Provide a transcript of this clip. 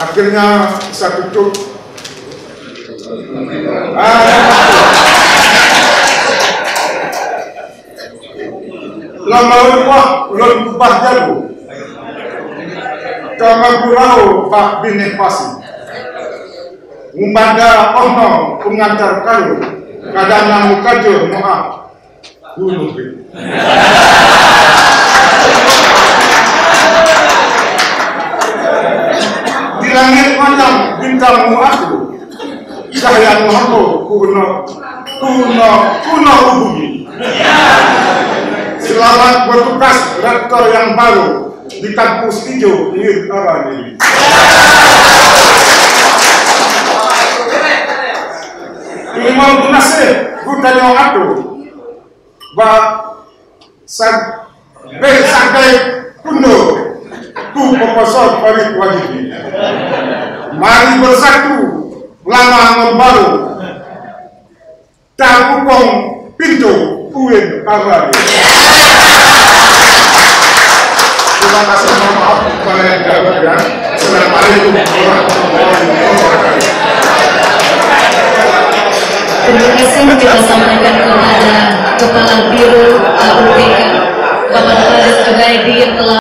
Akhirnya bisa tutup. Lama ulun kubah jago. Kama kurau Pak Bini Pasi. Umbada ono pengantar kalu kadang namu kajo moa gunung. Di langit malam bintang aku cahaya Muhammad kuno bumi. Selamat bertugas rektor yang baru di kampus hijau Mir Arani. Terima kasih budaya aku bak sampai kuno ku proposal Farid Wajibi. Mari bersatu lama membaru tak hukum pintu UIN Arani. Terima kasih, maaf kepada yang berkenan. Assalamualaikum warahmatullahi wabarakatuh. Terima kasih kita sampaikan kepada Kepala Biro UPK Bapak Faris Abaidi yang telah